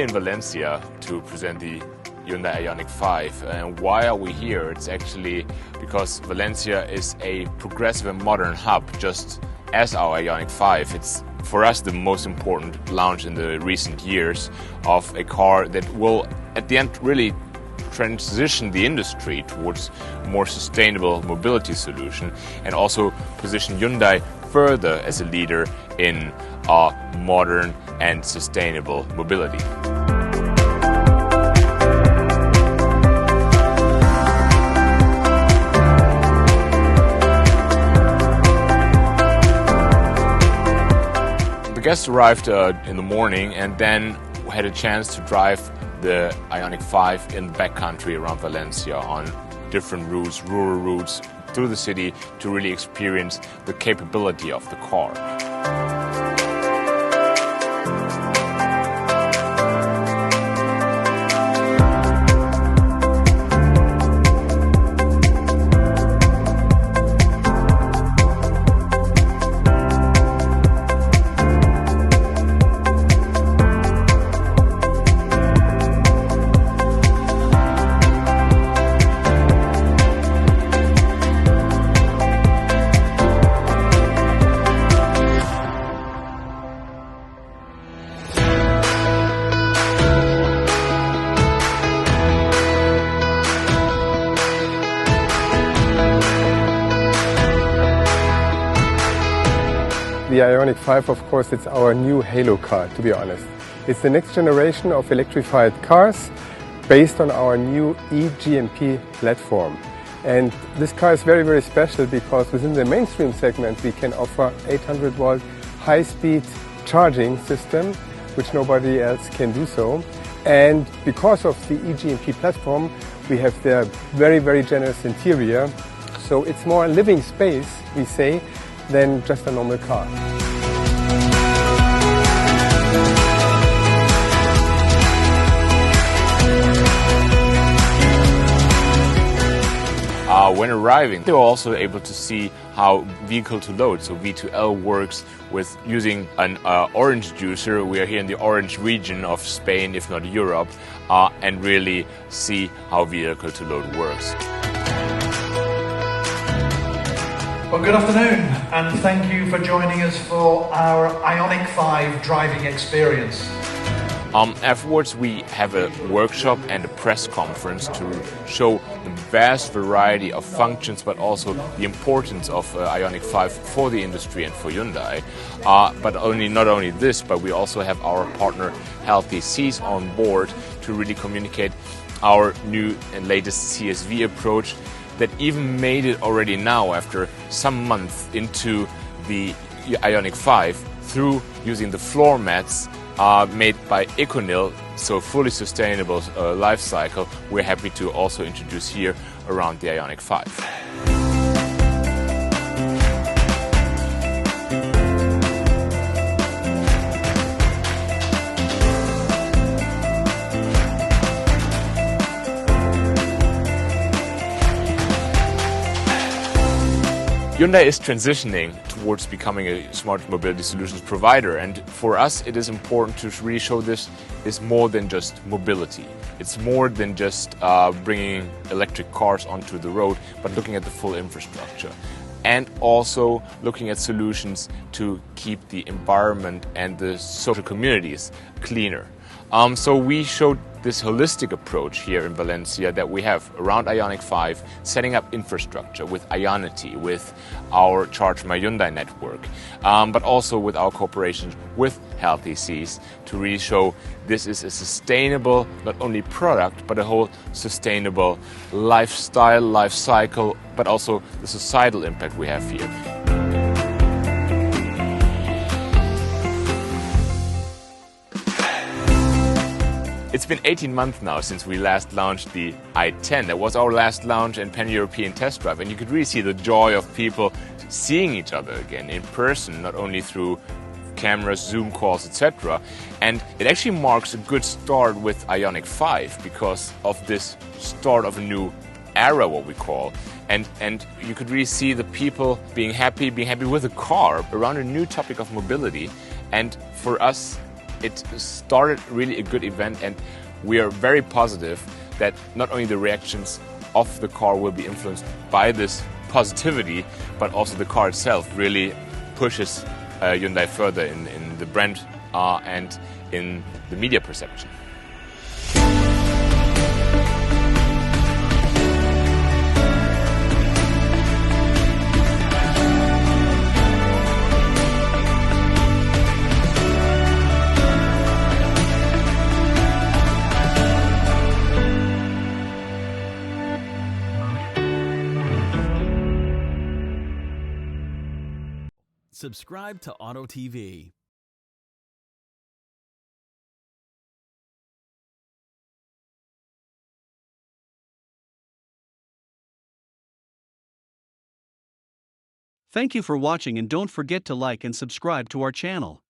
here in Valencia to present the Hyundai IONIQ5. And why are we here? It's actually because Valencia is a progressive and modern hub, just as our IONIQ5. It's for us the most important launch in the recent years of a car that will at the end really transition the industry towards a more sustainable mobility solution and also position Hyundai further as a leader in modern and sustainable mobility. The guests arrived in the morning and then had a chance to drive the IONIQ5 in the backcountry around Valencia on different routes, rural routes through the city to really experience the capability of the car. The IONIQ5, of course, it's our new halo car, to be honest. It's the next generation of electrified cars based on our new E-GMP platform. And this car is very, very special because within the mainstream segment we can offer 800-volt high-speed charging system, which nobody else can do so. And because of the E-GMP platform, we have the very, very generous interior. So it's more a living space, we say, than just a normal car. When arriving, they were also able to see how vehicle to load, so V2L, works with using an orange juicer. We are here in the orange region of Spain, if not Europe, and really see how vehicle to load works. Well, good afternoon, and thank you for joining us for our IONIQ5 driving experience. Afterwards, we have a workshop and a press conference to show the vast variety of functions, but also the importance of IONIQ5 for the industry and for Hyundai. But not only this, but we also have our partner Healthy Seas on board to really communicate our new and latest CSV approach that even made it already now after some months into the IONIQ5 through using the floor mats made by ECONYL, so fully sustainable life cycle. We're happy to also introduce here around the IONIQ5. Hyundai is transitioning towards becoming a smart mobility solutions provider, and for us it is important to really show this is more than just mobility. It's more than just bringing electric cars onto the road, but looking at the full infrastructure and also looking at solutions to keep the environment and the social communities cleaner. So we showed this holistic approach here in Valencia that we have around IONIQ5, setting up infrastructure with Ionity, with our Charge My Hyundai network, but also with our cooperation with Healthy Seas to really show this is a sustainable, not only product, but a whole sustainable lifestyle, life cycle, but also the societal impact we have here. It's been 18 months now since we last launched the i10. That was our last launch and pan-European test drive, and you could really see the joy of people seeing each other again in person, not only through cameras, Zoom calls, etc. And it actually marks a good start with IONIQ5 because of this start of a new era, what we call. And you could really see the people being happy with a car around a new topic of mobility. And for us, it started really a good event, and we are very positive that not only the reactions of the car will be influenced by this positivity, but also the car itself really pushes Hyundai further in the brand and in the media perception. Subscribe to Auto TV. Thank you for watching, and don't forget to like and subscribe to our channel.